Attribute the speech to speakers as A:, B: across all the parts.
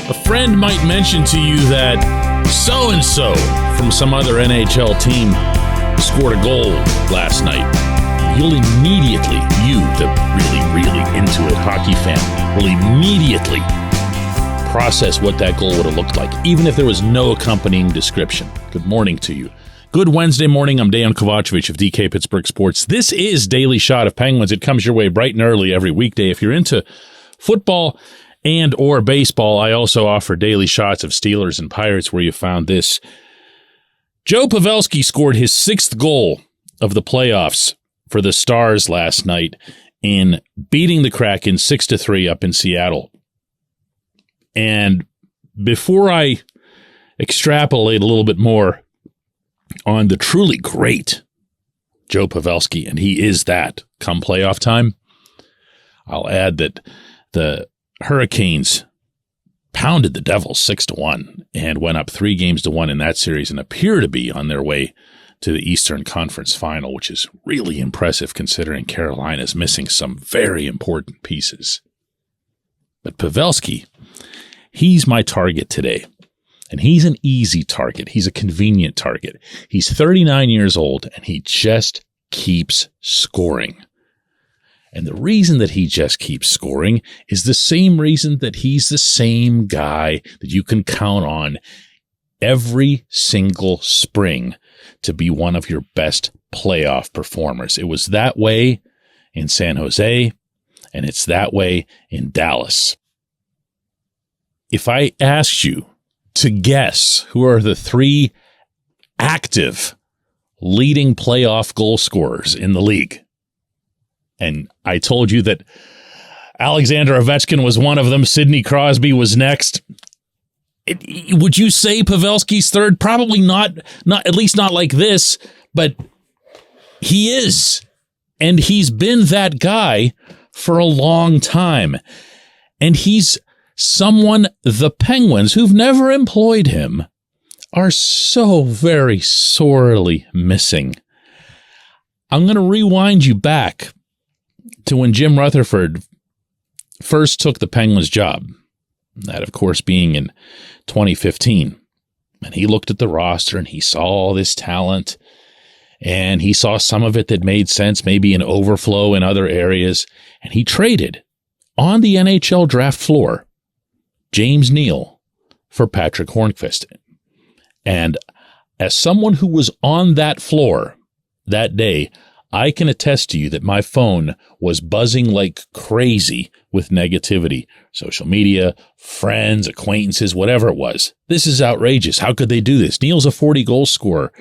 A: A friend might mention to you that so-and-so from some other NHL team scored a goal last night. You'll immediately, you, the really into it hockey fan, will immediately process what that goal would have looked like, even if there was no accompanying description. Good morning to you. Good Wednesday morning. I'm Dejan Kovacevic of DK Pittsburgh Sports. This is Daily Shot of Penguins. It comes your way bright and early every weekday. If you're into football and or baseball, I also offer daily shots of Steelers and Pirates where you found this. Joe Pavelski scored his sixth goal of the playoffs for the Stars last night in beating the Kraken 6-3 up in Seattle. And before I extrapolate a little bit more on the truly great Joe Pavelski, and he is that come playoff time, I'll add that the Hurricanes pounded the Devils 6-1 and went up 3-1 in that series and appear to be on their way to the Eastern Conference Final, which is really impressive considering Carolina's missing some very important pieces. But Pavelski, he's my target today. And he's an easy target. He's a convenient target. He's 39 years old, and he just keeps scoring. And the reason that he just keeps scoring is the same reason that he's the same guy that you can count on every single spring to be one of your best playoff performers. It was that way in San Jose, and it's that way in Dallas. If I asked you to guess who are the three active leading playoff goal scorers in the league, and I told you that Alexander Ovechkin was one of them, Sidney Crosby was next, would you say Pavelski's third? Probably not, at least not like this, but he is. And he's been that guy for a long time. And he's someone the Penguins, who've never employed him, are so very sorely missing. I'm going to rewind you back to when Jim Rutherford first took the Penguins job. That, of course, being in 2015. And he looked at the roster and he saw all this talent. And he saw some of it that made sense, maybe an overflow in other areas. And he traded on the NHL draft floor James Neal for Patrick Hornqvist. And as someone who was on that floor that day, I can attest to you that my phone was buzzing like crazy with negativity. Social media, friends, acquaintances, whatever it was. This is outrageous. How could they do this? Neal's a 40-goal scorer.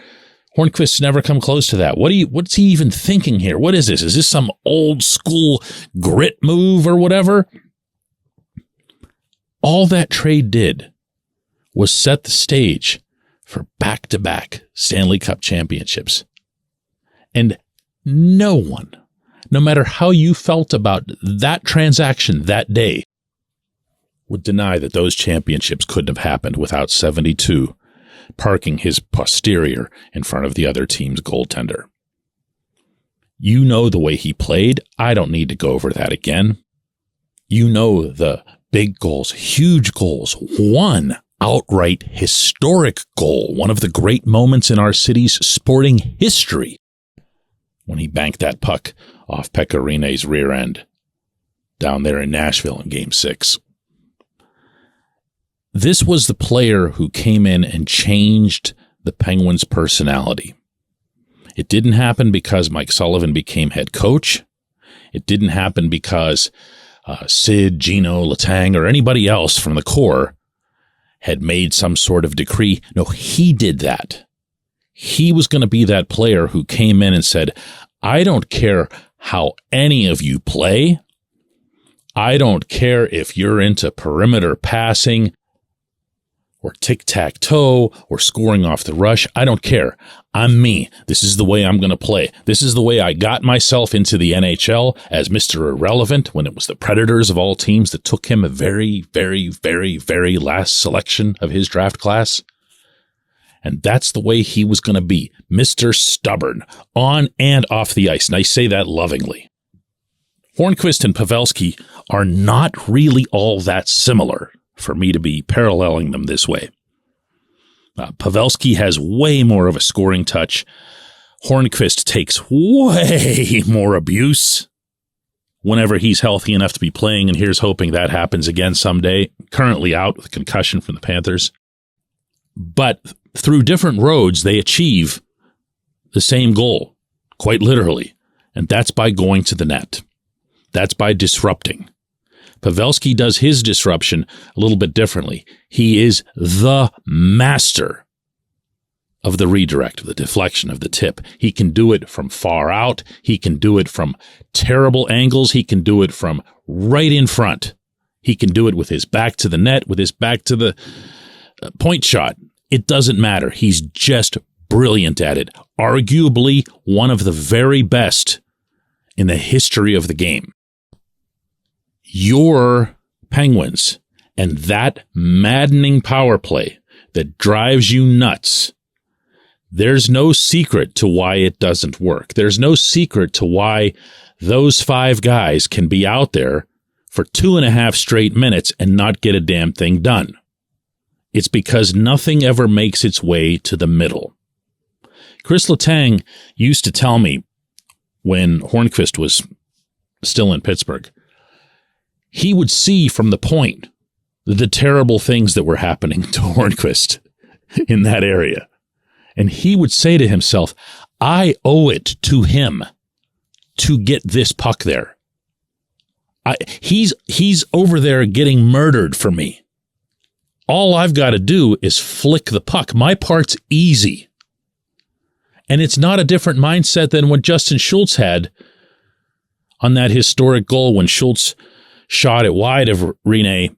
A: Hornqvist's never come close to that. What's he even thinking here? What is this? Is this some old school grit move or whatever? All that trade did was set the stage for back-to-back Stanley Cup championships. And no one, no matter how you felt about that transaction that day, would deny that those championships couldn't have happened without 72 parking his posterior in front of the other team's goaltender. You know the way he played. I don't need to go over that again. You know the big goals, huge goals, one outright historic goal, one of the great moments in our city's sporting history, when he banked that puck off Pekka Rinne's rear end down there in Nashville in Game 6. This was the player who came in and changed the Penguins' personality. It didn't happen because Mike Sullivan became head coach. It didn't happen because Sid, Gino, Letang, or anybody else from the core had made some sort of decree. No, he did that. He was going to be that player who came in and said, I don't care how any of you play. I don't care if you're into perimeter passing or tic-tac-toe or scoring off the rush. I don't care. I'm me. This is the way I'm going to play. This is the way I got myself into the NHL as Mr. Irrelevant when it was the Predators of all teams that took him a very, very, very, very last selection of his draft class. And that's the way he was going to be, Mr. Stubborn, on and off the ice. And I say that lovingly. Hornqvist and Pavelski are not really all that similar. for me to be paralleling them this way. Pavelski has way more of a scoring touch. Hornqvist takes way more abuse whenever he's healthy enough to be playing, and here's hoping that happens again someday. Currently out with a concussion from the Panthers. But through different roads, they achieve the same goal, quite literally, and that's by going to the net. That's by disrupting. Pavelski does his disruption a little bit differently. He is the master of the redirect, of the deflection, of the tip. He can do it from far out. He can do it from terrible angles. He can do it from right in front. He can do it with his back to the net, with his back to the point shot. It doesn't matter. He's just brilliant at it. Arguably one of the very best in the history of the game. Your Penguins and that maddening power play that drives you nuts, there's no secret to why it doesn't work. There's no secret to why those 5 guys can be out there for 2.5 straight minutes and not get a damn thing done. It's because nothing ever makes its way to the middle. Chris Letang used to tell me when Hornqvist was still in Pittsburgh, he would see from the point the terrible things that were happening to Hornqvist in that area. And he would say to himself, I owe it to him to get this puck there. He's over there getting murdered for me. All I've got to do is flick the puck. My part's easy. And it's not a different mindset than what Justin Schultz had on that historic goal when Schultz shot it wide of Rene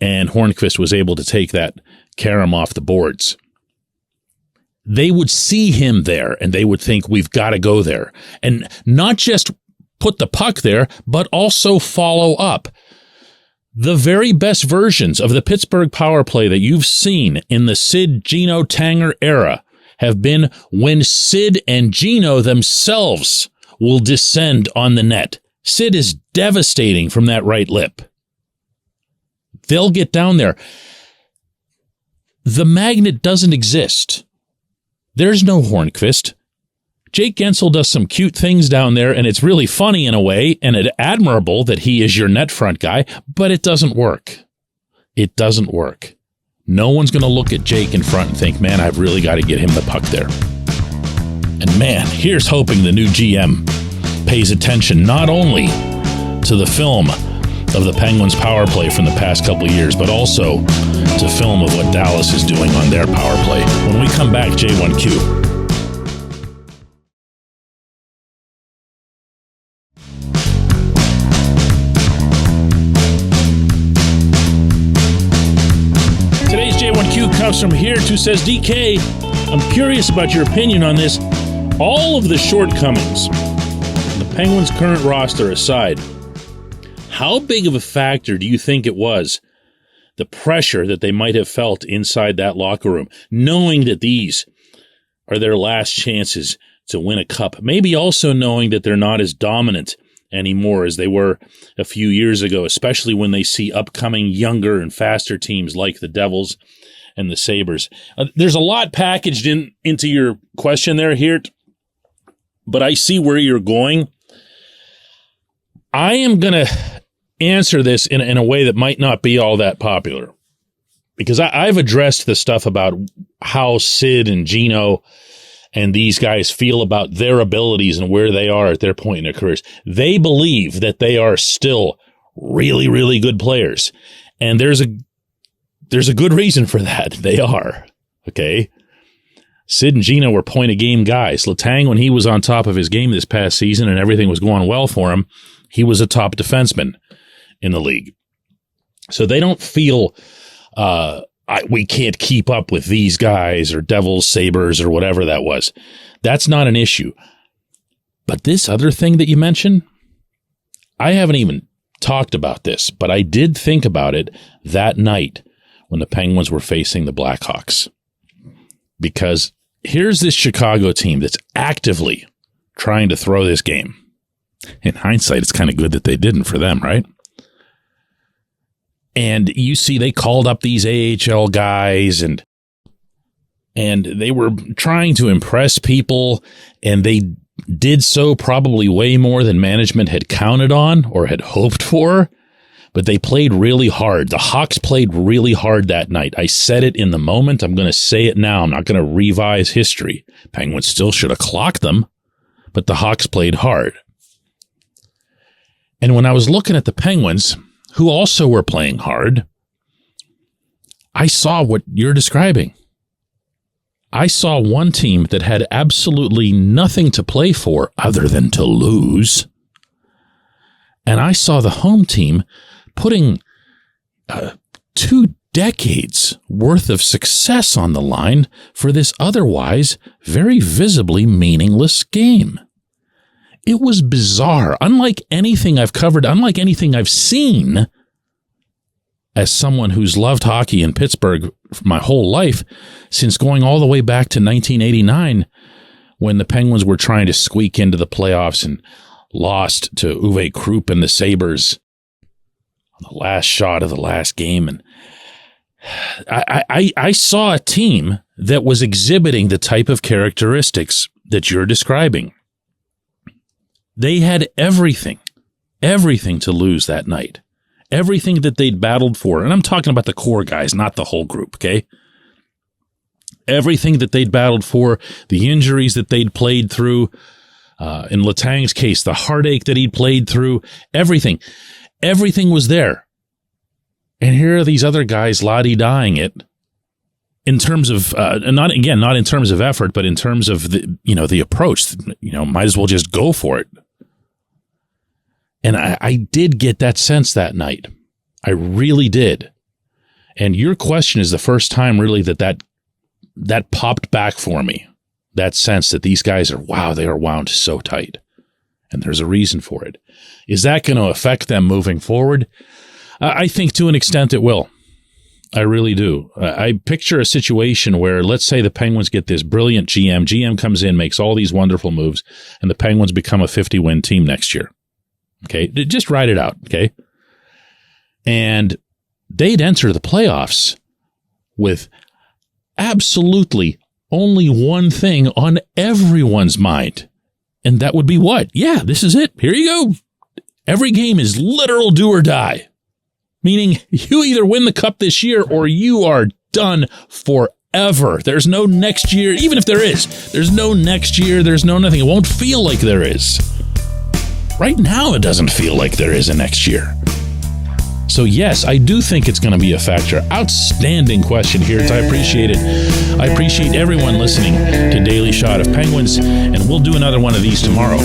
A: and Hornqvist was able to take that carom off the boards. They would see him there and they would think, we've got to go there. And not just put the puck there, but also follow up. The very best versions of the Pittsburgh power play that you've seen in the Sid, Gino, Tanger era have been when Sid and Gino themselves will descend on the net. Sid is devastating from that right lip. They'll get down there. The magnet doesn't exist. There's no Hornqvist. Jake Gensel does some cute things down there, and it's really funny in a way, and it's admirable that he is your net front guy, but it doesn't work. It doesn't work. No one's going to look at Jake in front and think, man, I've really got to get him the puck there. And man, here's hoping the new GM pays attention not only to the film of the Penguins' power play from the past couple of years, but also to film of what Dallas is doing on their power play. When we come back, J1Q. Today's J1Q comes from here who says, DK, I'm curious about your opinion on this. All of the shortcomings, the Penguins' current roster aside, how big of a factor do you think it was, the pressure that they might have felt inside that locker room, knowing that these are their last chances to win a cup, maybe also knowing that they're not as dominant anymore as they were a few years ago, especially when they see upcoming younger and faster teams like the Devils and the Sabres. There's a lot packaged into your question there, Hirt, but I see where you're going. I am going to answer this in a way that might not be all that popular, because I've addressed the stuff about how Sid and Gino and these guys feel about their abilities and where they are at their point in their careers. They believe that they are still really, really good players. And there's a good reason for that. They are. Okay. Sid and Gino were point of game guys. Letang, when he was on top of his game this past season and everything was going well for him, he was a top defenseman in the league. So they don't feel we can't keep up with these guys or Devils, Sabres, or whatever that was. That's not an issue. But this other thing that you mentioned, I haven't even talked about this, but I did think about it that night when the Penguins were facing the Blackhawks. Because here's this Chicago team that's actively trying to throw this game. In hindsight, it's kind of good that they didn't for them, right? And you see they called up these AHL guys and they were trying to impress people, and they did so probably way more than management had counted on or had hoped for. But they played really hard. The Hawks played really hard that night. I said it in the moment. I'm going to say it now. I'm not going to revise history. Penguins still should have clocked them, but the Hawks played hard. And when I was looking at the Penguins, who also were playing hard, I saw what you're describing. I saw one team that had absolutely nothing to play for other than to lose. And I saw the home team putting 2 decades worth of success on the line for this otherwise very visibly meaningless game. It was bizarre, unlike anything I've covered, unlike anything I've seen as someone who's loved hockey in Pittsburgh my whole life, since going all the way back to 1989 when the Penguins were trying to squeak into the playoffs and lost to Uwe Krupp and the Sabres on the last shot of the last game. And I saw a team that was exhibiting the type of characteristics that you're describing. They had everything to lose that night. Everything that they'd battled for. And I'm talking about the core guys, not the whole group, okay? Everything that they'd battled for, the injuries that they'd played through, in Letang's case, the heartache that he'd played through, everything was there. And here are these other guys la-di-dying it in terms of, not in terms of effort, but in terms of the approach. Might as well just go for it. And I did get that sense that night. I really did. And your question is the first time really that popped back for me. That sense that these guys they are wound so tight. And there's a reason for it. Is that going to affect them moving forward? I think to an extent it will. I really do. I picture a situation where, let's say the Penguins get this brilliant GM. GM comes in, makes all these wonderful moves, and the Penguins become a 50-win team next year. Okay, just write it out, okay? And they'd enter the playoffs with absolutely only one thing on everyone's mind. And that would be what? Yeah, this is it. Here you go. Every game is literal do or die. Meaning you either win the cup this year or you are done forever. There's no next year, even if there is. There's no next year. There's no nothing. It won't feel like there is. Right now, it doesn't feel like there is a next year. So yes, I do think it's going to be a factor. Outstanding question here. I appreciate it. I appreciate everyone listening to Daily Shot of Penguins, and we'll do another one of these tomorrow.